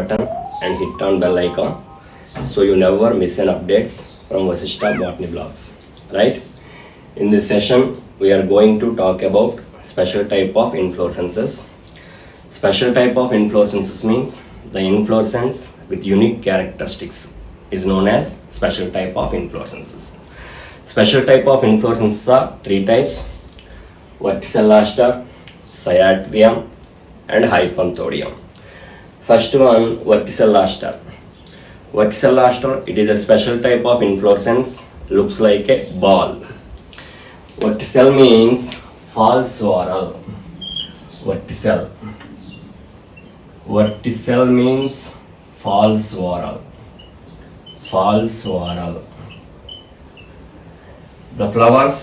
button and hit on bell icon so you never miss an updates from Vasishtha Botany Blogs. Right? In this session, we are going to talk about special type of inflorescences. Special type of inflorescences means the inflorescence with unique characteristics is known as special type of inflorescences. Special type of inflorescences are three types: verticel aster, cyathrium, and hypanthodium. First one, verticel aster. Verticel aster, it is a special type of inflorescence, looks like a ball. Verticel means false whorl. Verticel. Verticel means false whorl. False whorl. The flowers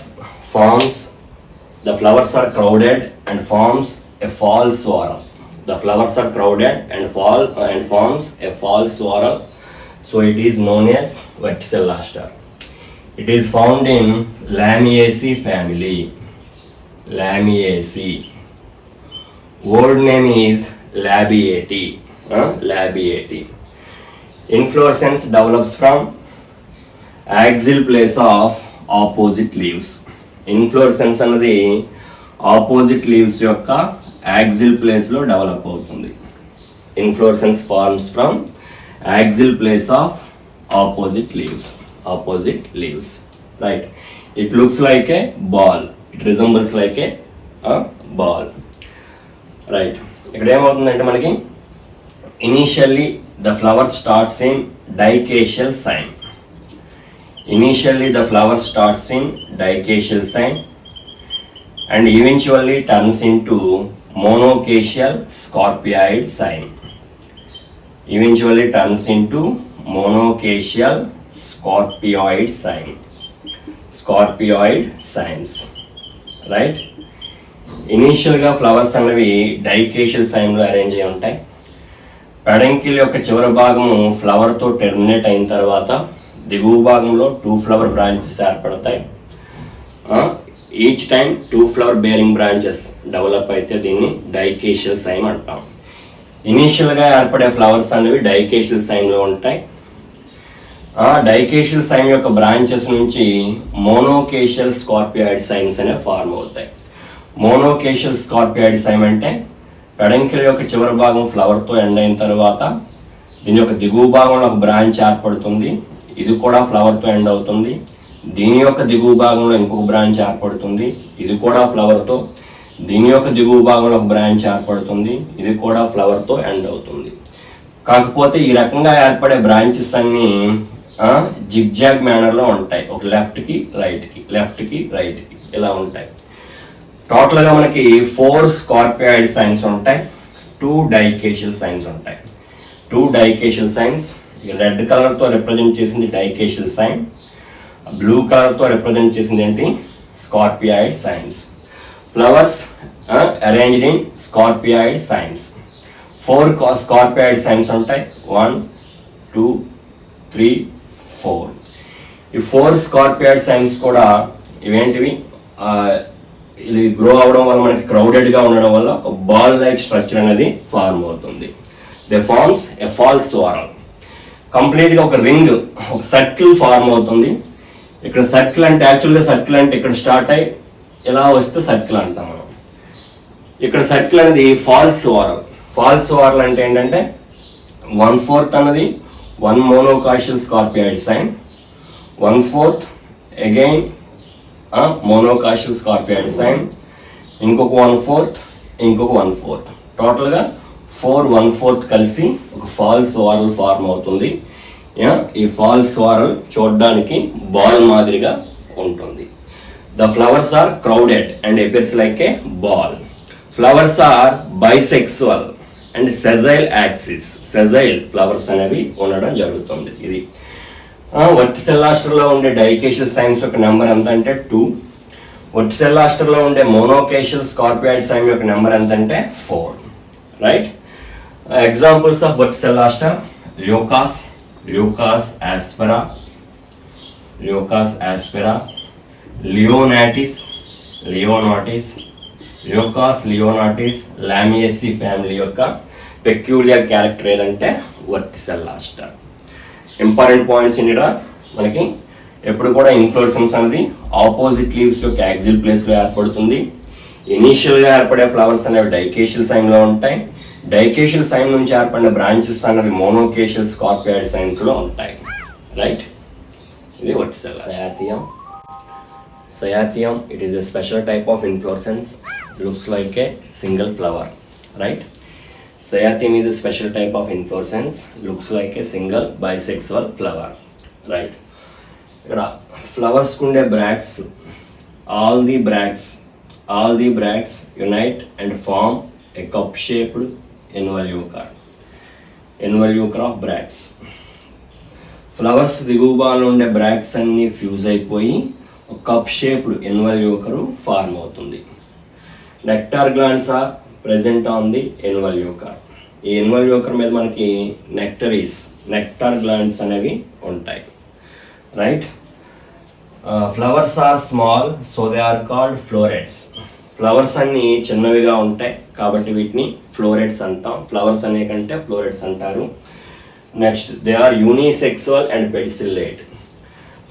are crowded and forms a false whorl. The flowers are crowded and forms a false whorl. So it is known as verticel aster. It is found in Lamiaceae family. Lamiaceae. Word name is Labiate. Labiate. Inflorescence develops from axial place of opposite leaves. Inflorescence అన్నది opposite leaves యొక్క axil ప్లేస్లో develop అవుతుంది. Inflorescence forms from axil place of opposite leaves. Right. It looks like a ball. It resembles like a ball. Right. ఇక్కడ ఏమవుతుందంటే మనకి initially the flower starts in dichasial cyme. Initially the flower starts in dicacial sign and eventually turns into monocacial scorpioid sign. Eventually turns into monocacial scorpioid sign. Scorpioid signs. Right? Initial గా flowers అనేవి డైకేషియల్ sign లో arrange అయి ఉంటాయి. Peduncle యొక్క చివరి భాగము flower తో terminate అయిన తర్వాత దిగువ భాగంలో 2 ఫ్లవర్ బ్రాంచెస్ ఏర్పడతాయి. Each time 2 flower bearing branches develop అయితే దీన్ని డైకేషియల్ సైన్ అంటాం. ఇనీషియల్గా ఏర్పడే ఫ్లవర్స్ అనేవి డైకేషియల్ సైన్లో ఉంటాయి. డైకేషియల్ సైన్ యొక్క బ్రాంచెస్ నుంచి మోనోకేషియల్ స్కార్పియాయిడ్ సైన్స్ అనేవి ఫార్మ్ అవుతాయి. మోనోకేషియల్ స్కార్పియాయిడ్ సైన్ అంటే పెడంకిల్ యొక్క చివరి భాగం ఫ్లవర్తో ఎండ్ అయిన తర్వాత దీని యొక్క దిగువ భాగంలో ఒక బ్రాంచ్ ఏర్పడుతుంది. ఇది కూడా ఫ్లవర్తో ఎండ్ అవుతుంది. దీని యొక్క దిగువ భాగంలో ఇంకొక బ్రాంచ్ ఏర్పడుతుంది. ఇది కూడా ఫ్లవర్తో. దీని యొక్క దిగువ భాగంలో ఒక బ్రాంచ్ ఏర్పడుతుంది. ఇది కూడా ఫ్లవర్తో ఎండ్ అవుతుంది. కాకపోతే ఈ రకంగా ఏర్పడే బ్రాంచెస్ అన్నీ జిగ్జాగ్ మేనర్లో ఉంటాయి. ఒక లెఫ్ట్కి రైట్కి ఇలా ఉంటాయి. టోటల్గా మనకి 4 స్కార్పియాయిడ్ సైన్స్ ఉంటాయి. 2 డైకేషియల్ సైన్స్ ఉంటాయి. 2 డైకేషియల్ సైన్స్. రెడ్ కలర్తో రిప్రజెంట్ చేసింది డైకేషియల్ సైన్. బ్లూ కలర్తో రిప్రజెంట్ చేసింది ఏంటి? Scorpioid cymes. Flowers arranged in scorpioid cymes. 4 scorpioid cymes ఉంటాయి. 1 2 3 4. ఈ 4 స్కార్పియాయిడ్ సైన్స్ కూడా ఇవేంటివి? ఇది గ్రో అవడం వల్ల మనకి క్రౌడెడ్గా ఉండడం వల్ల ఒక బాల్ లైక్ స్ట్రక్చర్ అనేది ఫార్మ్ అవుతుంది. They forms a false వారల్. కంప్లీట్గా ఒక రింగ్, ఒక సర్కిల్ ఫార్మ్ అవుతుంది. ఇక్కడ సర్కిల్ అంటే యాక్చువల్గా సర్కిల్ అంటే ఇక్కడ స్టార్ట్ అయ్యి ఇలా వస్తే సర్కిల్ అంటాం మనం. ఇక్కడ సర్కిల్ అనేది ఫాల్స్ వారల్. ఫాల్స్ వారల్ అంటే ఏంటంటే 1/4 అన్నది 1 మోనోకాషియల్ స్కార్పియాయిడ్ సైన్, 1/4 అగైన్ మోనోకాషియల్ స్కార్పియాయిడ్ సైన్, ఇంకొక 1/4 టోటల్గా 4 1/4 కలిసి ఒక ఫాల్స్ వారల్ ఫార్మ్ అవుతుంది. ఈ ఫాల్స్ వారల్ చూడడానికి బాల్ మాదిరిగా ఉంటుంది. The flowers are crowded and appears like a ball. Flowers are bisexual and sessile axis. Sessile flowers అనేవి ఉండడం జరుగుతుంది. ఇది వర్టిసెల్ ఆస్టర్లో ఉండే డైకేషియల్ సైన్స్ యొక్క నెంబర్ ఎంత అంటే 2. వర్టిసెల్ ఆస్టర్లో ఉండే మోనోకేషియల్ స్కార్పియాయిడ్ సైన్ యొక్క నెంబర్ ఎంత అంటే 4. Right. Examples of verticel aster: Leucas aspera, Leonatis, Leucas leonatis Lamiaceae family యొక్క పెక్యూలియర్ క్యారెక్టర్ ఏదంటే వర్టిసెల్ ఆస్టర్. ఇంపార్టెంట్ పాయింట్స్ ఏంటిరా, మనకి ఎప్పుడు కూడా ఇన్ఫ్లోరెసెన్స్ అనేది ఆపోజిట్ లీవ్స్ యొక్క యాక్సిల్ ప్లేస్లో ఏర్పడుతుంది. ఇనీషియల్గా ఏర్పడే ఫ్లవర్స్ అనేవి డైకేషియల్ సైన్లో ఉంటాయి. డైకేషియల్ సైన్ నుంచి ఏర్పడిన బ్రాంచెస్ అనేవి మోనోకేషియల్ స్కార్పియాయిడ్ సైన్స్లో ఉంటాయి. రైట్, ఇది వర్టిసెల్. Cyathium, it is a special type of inflorescence, looks like a single flower, right? Cyathium is a special type of inflorescence, looks like a single bisexual flower, right? ఇక్కడ flowers ఉండే bracts, all the bracts unite and form a cup shaped involucre of bracts. Flowers దిగువ భాగంలో ఉండే bracts అన్ని fuse అయిపోయి ఒక cup shaped involucre form అవుతుంది. Nectar glands are present on the involucre. ఈ ఇన్వల్యూకర్ మీద మనకి నెక్టార్ గ్లాండ్స్ అనేవి ఉంటాయి. Right, flowers are small so they are called florets. Flowers అన్ని చిన్నవిగా ఉంటాయి కాబట్టి వీటిని ఫ్లోరెట్స్ అంటాం. ఫ్లవర్స్ అనే కంటే ఫ్లోరెట్స్ అంటారు. Next, they are unisexual and pedicellate.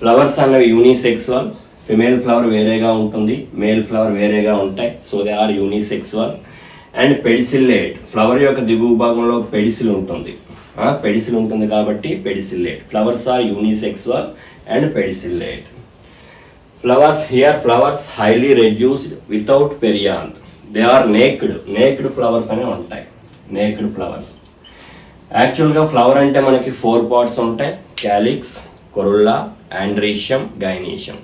Flowers అనేవి యూనిసెక్సువల్, ఫిమేల్ ఫ్లవర్ వేరేగా ఉంటుంది, మేల్ ఫ్లవర్ వేరేగా ఉంటాయి. So they are unisexual. And pedicellate, flower యొక్క దిగువ భాగంలో పెడిసిల్ ఉంటుంది కాబట్టి pedicellate. Flowers are unisexual and pedicellate. Flowers highly reduced without perianth. They are naked flowers అనే ఉంటాయి. Naked flowers. యాక్చువల్గా ఫ్లవర్ అంటే మనకి 4 పార్ట్స్ ఉంటాయి: క్యాలిక్స్, కొరుల్లా, ఆండ్రీషియం, గైనీషియం.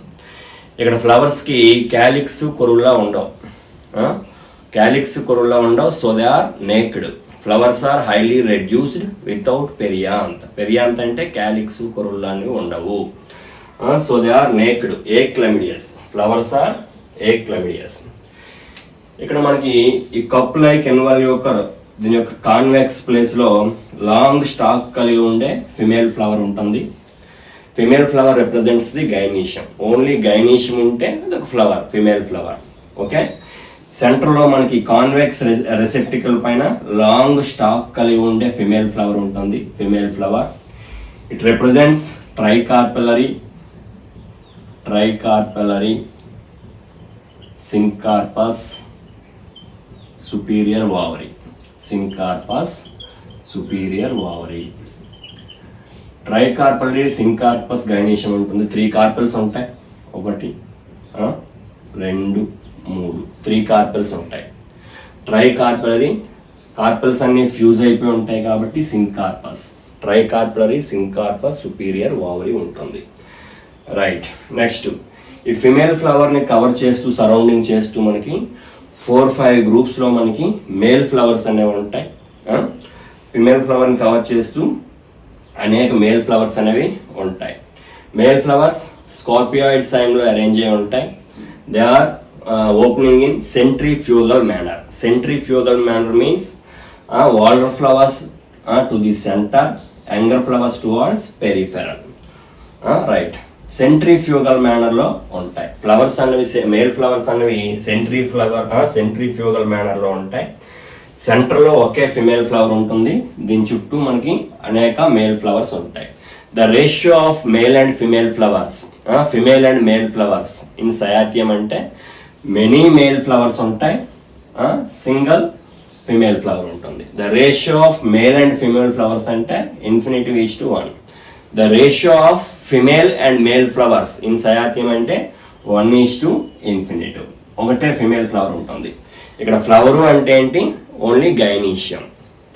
ఇక్కడ ఫ్లవర్స్కి క్యాలిక్స్, కొరుల్లా ఉండవు. So they are naked. Flowers are highly reduced without perianth. Perianth అంటే calyx, corolla అనేవి ఉండవు. So they are naked. Achlamydeous. Flowers are achlamydeous. ఇక్కడ మనకి ఈ కప్ లైక్ ఇన్వల్యూకర్, దీని యొక్క కాన్వెక్స్ ప్లేస్లో లాంగ్ స్టాక్ కలిగి ఉండే ఫిమేల్ ఫ్లవర్ ఉంటుంది. Female flower represents the gynoecium. Only gynoecium ఉంటే అదొక ఫ్లవర్, ఫిమేల్ ఫ్లవర్. ఓకే, సెంటర్లో మనకి కాన్వెక్స్ రెసెప్టికల్ పైన లాంగ్ స్టాక్ కలిగి ఉండే ఫిమేల్ ఫ్లవర్ ఉంటుంది, female flower. It represents tricarpellary syncarpous superior ovary. Tricarpellary, syncarpous, gynoecium ఉంటుంది. 3 కార్పెల్స్ ఉంటాయి. 1 2 3 3 కార్పెల్స్ ఉంటాయి. ట్రైకార్పలరీ, కార్పెల్స్ అన్ని ఫ్యూజ్ అయిపోయి ఉంటాయి కాబట్టి సింకార్పస్. ట్రైకార్పలరీ, సింకార్పస్, సుపీరియర్ వావరీ ఉంటుంది. రైట్, నెక్స్ట్, ఈ ఫిమేల్ ఫ్లవర్ని కవర్ చేస్తూ, సరౌండింగ్ చేస్తూ మనకి 4-5 గ్రూప్స్లో మనకి మేల్ ఫ్లవర్స్ అనేవి ఉంటాయి. ఫిమేల్ ఫ్లవర్ని కవర్ చేస్తూ అనేక మేల్ ఫ్లవర్స్ అనేవి ఉంటాయి. మేల్ ఫ్లవర్స్ స్కార్పియాయిడ్ సైన్లో అరేంజ్ అయి ఉంటాయి. They are opening in centrifugal manner. Centrifugal manner means water flowers to the centre, younger flowers towards peripheral. Right, centrifugal మేనర్లో ఉంటాయి. ఫ్లవర్స్ అనేవి, మేల్ ఫ్లవర్స్ అనేవి సెంట్రిఫ్యూగల్ మేనర్లో ఉంటాయి. సెంటర్లో ఒకే ఫిమేల్ ఫ్లవర్ ఉంటుంది. దీని చుట్టూ మనకి అనేక మేల్ ఫ్లవర్స్ ఉంటాయి. The ratio of male and female flowers in cyathium అంటే మెనీ మేల్ ఫ్లవర్స్ ఉంటాయి, సింగిల్ ఫిమేల్ ఫ్లవర్ ఉంటుంది. The ratio of male and female flowers అంటే infinity is to 1. The ratio of female and male flowers in cyathium అంటే 1:∞. ఒకటే female flower ఉంటుంది. ఇక్కడ flower అంటే ఏంటి? Only gynoecium.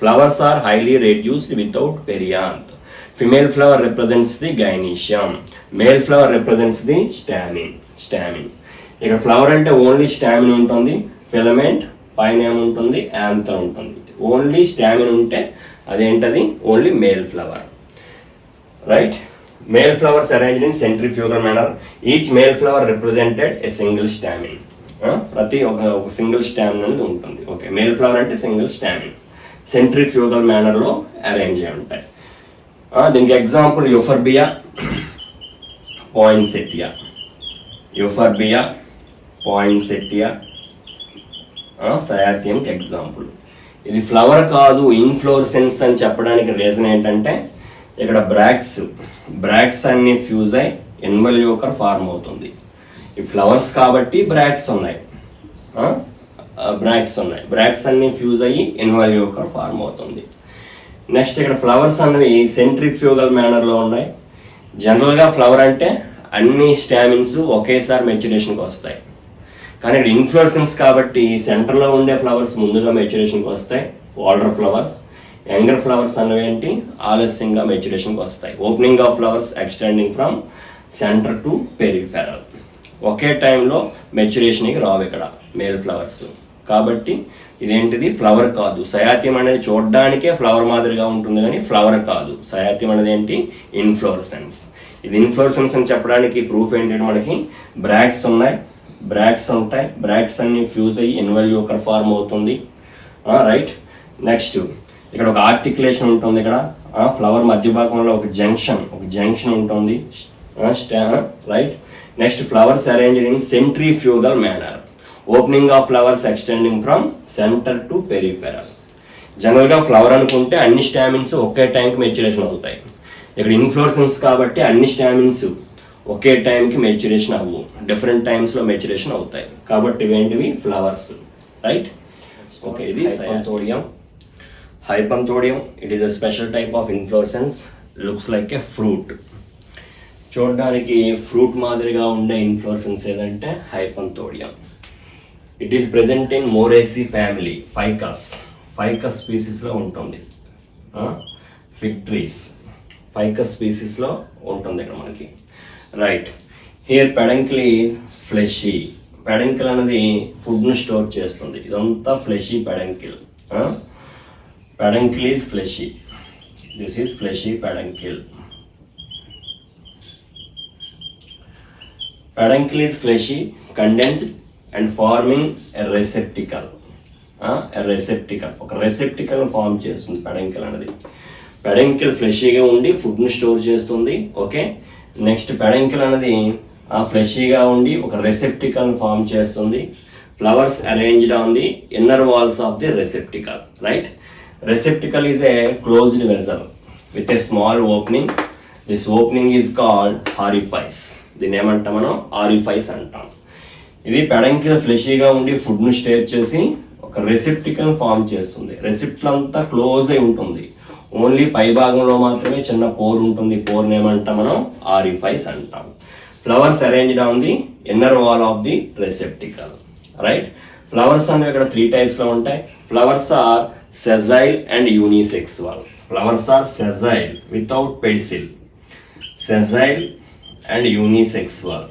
Flowers are highly reduced without perianth. Female flower represents the gynoecium, male flower represents the stamen. ఇక్కడ flower అంటే only స్టామిన్ ఉంటుంది, filament పైన ఏముంటుంది, యాంథర్ ఉంటుంది. ఓన్లీ స్టామిన్ ఉంటే అదేంటది only male flower. Right, male flowers arranged in centrifugal manner. Each male flower represented a single stamen. ప్రతి ఒక సింగిల్ స్టామిన్ అనేది ఉంటుంది. ఓకే, మేల్ ఫ్లవర్ అంటే సింగిల్ స్టామిన్ సెంట్రిఫ్యూగల్ మేనర్లో అరేంజ్ అయి ఉంటాయి. దీనికి ఎగ్జాంపుల్ యూఫర్బియా, పాయిన్సెటియా. సయాథియంకి ఎగ్జాంపుల్. ఇది ఫ్లవర్ కాదు ఇన్ఫ్లోరసెన్స్ అని చెప్పడానికి రీజన్ ఏంటంటే ఇక్కడ బ్రాక్ట్స్ అన్ని ఫ్యూజ్ అయి ఇన్వల్యూకర్ ఫార్మ్ అవుతుంది. ఈ ఫ్లవర్స్ కాబట్టి బ్రాక్ట్స్ ఉన్నాయి, బ్రాక్ట్స్ అన్ని ఫ్యూజ్ అయ్యి ఇన్వల్యూకర్ ఫార్మ్ అవుతుంది. నెక్స్ట్ ఇక్కడ ఫ్లవర్స్ అనేవి సెంట్రిఫ్యూగల్ మేనర్లో ఉన్నాయి. జనరల్గా ఫ్లవర్ అంటే అన్ని స్టామిన్స్ ఒకేసారి మెచ్యురేషన్కి వస్తాయి, కానీ ఇక్కడ ఇన్ఫ్లోరసెన్స్ కాబట్టి సెంటర్లో ఉండే ఫ్లవర్స్ ముందుగా మెచ్యురేషన్కి వస్తాయి, ఓల్డర్ ఫ్లవర్స్. యంగర్ ఫ్లవర్స్ అనేవి ఏంటి ఆలస్యంగా మెచ్యురేషన్కి వస్తాయి. Opening of flowers extending from centre to peripheral. ఒకే టైంలో మెచ్యురేషన్కి రావు ఇక్కడ మేల్ ఫ్లవర్స్, కాబట్టి ఇదేంటిది ఫ్లవర్ కాదు. సయాత్యం అనేది చూడడానికే ఫ్లవర్ మాదిరిగా ఉంటుంది కానీ ఫ్లవర్ కాదు. సయాత్యం అనేది ఏంటి ఇన్ఫ్లోరసెన్స్. ఇది ఇన్ఫ్లోరసెన్స్ అని చెప్పడానికి ప్రూఫ్ ఏంటంటే మనకి బ్రాక్ట్స్ ఉంటాయి, బ్రాక్ట్స్ అన్ని ఫ్యూజ్ అయ్యి ఇన్వల్యూకర్ ఫార్మ్ అవుతుంది. రైట్. నెక్స్ట్ ఇక్కడ ఒక ఆర్టికులేషన్ ఉంటుంది. ఇక్కడ ఫ్లవర్ మధ్య భాగంలో ఒక జంక్షన్ ఉంటుంది. Right. Next flowers arranged in centrifugal manner. Opening of flowers extending from centre to peripheral. జనరల్గా ఫ్లవర్ అనుకుంటే అన్ని స్టామిన్స్ ఒకే టైంకి మెచ్యురేషన్ అవుతాయి. ఇక్కడ ఇన్ఫ్లోరసెన్స్ కాబట్టి అన్ని స్టామిన్స్ ఒకే టైంకి మెచ్యురేషన్ అవ్వు, డిఫరెంట్ టైమ్స్లో మెచ్యురేషన్ అవుతాయి. కాబట్టి ఇవేంటివి ఫ్లవర్స్. రైట్. ఓకే. ఇది hypanthodium. It is a special type of inflorescence. Looks like a fruit. చూడడానికి ఫ్రూట్ మాదిరిగా ఉండే ఇన్ఫ్లోరసెన్స్ ఏదంటే hypanthodium. It is present in Moraceae family, Ficus స్పీసీస్లో ఉంటుంది. ఫిగ్ ట్రీస్ ఫైకస్ స్పీసీస్లో ఉంటుంది ఇక్కడ మనకి. రైట్. Here peduncle is fleshy. Peduncle అనేది ఫుడ్ను స్టోర్ చేస్తుంది. ఇదంతా fleshy peduncle. Peduncle is fleshy. This is fleshy peduncle. Peduncle is fleshy, condensed and forming a receptacle. ఒక రెసెప్టికల్ ఫార్మ్ చేస్తుంది పెడంకిల్ అనేది. పెడంకిల్ ఫ్లెషీగా ఉండి ఫుడ్ని స్టోర్ చేస్తుంది. ఓకే. నెక్స్ట్ పెడంకిల్ అనేది ఫ్లెషీగా ఉండి ఒక రెసెప్టికల్ ఫార్మ్ చేస్తుంది. Flowers arranged on the inner walls of the receptacle. Right. Receptacle is a closed vessel with a small opening. This opening is called orifice. దీన్ని ఏమంటాం మనం ఆరిఫైస్ అంటాం. ఇది పెడంకిల్ ఫ్లెషీగా ఉండి ఫుడ్ను స్టోర్ చేసి ఒక రెసెప్టికల్ ఫార్మ్ చేస్తుంది. రెసిప్ట్ అంతా క్లోజ్ అయి ఉంటుంది, ఓన్లీ పై భాగంలో మాత్రమే చిన్న పోర్ ఉంటుంది. పోర్ని ఏమంటాం మనం ఆరిఫైస్ అంటాం. Flowers arranged on the inner wall of the receptacle. Right. Flowers అనేవి ఇక్కడ 3 టైప్స్లో ఉంటాయి. Flowers are sessile and unisexual. Flowers are sessile without pedicel, sessile and unisexual.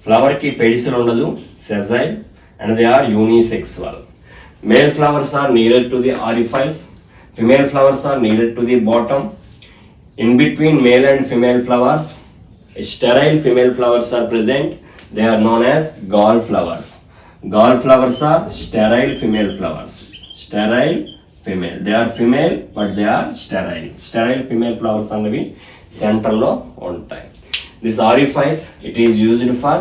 ఫ్లవర్కి పెడిసిల్ ఉండదు, sessile, and they are unisexual. Male flowers are near to the orifice, female flowers are nearer to the bottom. In between male and female flowers, sterile female flowers are present. They are known as gall flowers. Gall flowers are sterile female flowers. Sterile female. They are female but they are sterile. Sterile female flowers అనేవి సెంటర్లో ఉంటాయి. This orifice, it is used for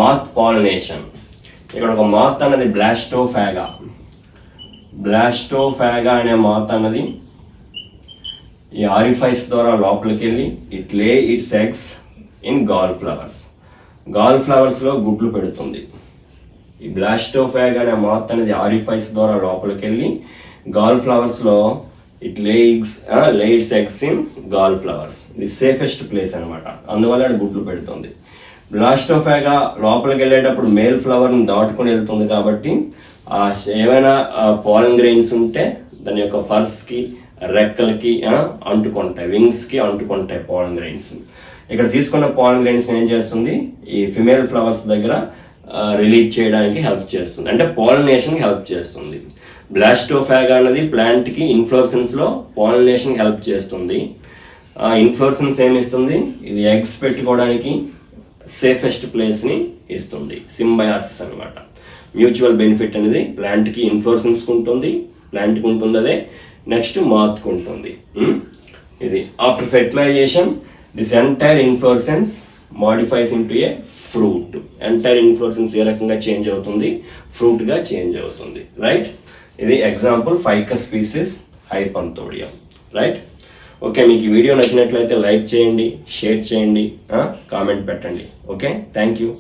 moth pollination. ఇక్కడ ఒక మాత్ అనేది బ్లాస్టోఫాగా అనే మాత్ అన్నది ఈ orifice ద్వారా లోపలికి వెళ్ళి it lay its eggs in gall ఫ్లవర్స్లో గుడ్లు పెడుతుంది. ఈ బ్లాస్టోఫాగా అనే మాత్ అనేది ఆరిఫైస్ ద్వారా లోపలికి వెళ్ళి గాల్ ఫ్లవర్స్లో it lay its eggs in gall flowers. ఇది సేఫెస్ట్ ప్లేస్ అనమాట, అందువల్ల అది గుడ్లు పెడుతుంది. బ్లాస్టోఫాగా లోపలికి వెళ్ళేటప్పుడు మేల్ ఫ్లవర్ని దాటుకొని వెళ్తుంది కాబట్టి ఏమైనా పాలన్ గ్రెయిన్స్ ఉంటే దాని యొక్క ఫర్స్కి, రెక్కలకి అంటుకుంటాయి, వింగ్స్కి అంటుకుంటాయి పాలన్ గ్రెయిన్స్. ఇక్కడ తీసుకున్న పాలన్ గ్రెయిన్స్ ఏం చేస్తుంది, ఈ ఫిమేల్ ఫ్లవర్స్ దగ్గర రిలీజ్ చేయడానికి హెల్ప్ చేస్తుంది, అంటే పాలినేషన్కి హెల్ప్ చేస్తుంది. బ్లాస్టోఫాగా అనేది ప్లాంట్కి ఇన్ఫ్లోరసెన్స్లో పాలినేషన్కి హెల్ప్ చేస్తుంది. ఇన్ఫ్లోరసెన్స్ ఏమి ఇస్తుంది, ఇది ఎగ్స్ పెట్టుకోవడానికి సేఫెస్ట్ ప్లేస్ని ఇస్తుంది. సింబయాసిస్ అనమాట. మ్యూచువల్ బెనిఫిట్ అనేది ప్లాంట్కి ఇన్ఫ్లోరసెన్స్కి ఉంటుంది, ప్లాంట్కి ఉంటుంది, అదే నెక్స్ట్ మాత్కి ఉంటుంది. ఇది after fertilization this entire inflorescence modifies into a fruit. Entire inflorescence ఏ రకంగా చేంజ్ అవుతుంది, ఫ్రూట్గా చేంజ్ అవుతుంది. రైట్. ఇది example Ficus species hypanthodium, right? Okay, మీకు ఈ వీడియో నచ్చినట్లయితే లైక్ చేయండి, షేర్ చేయండి, కామెంట్ పెట్టండి. Okay, thank you.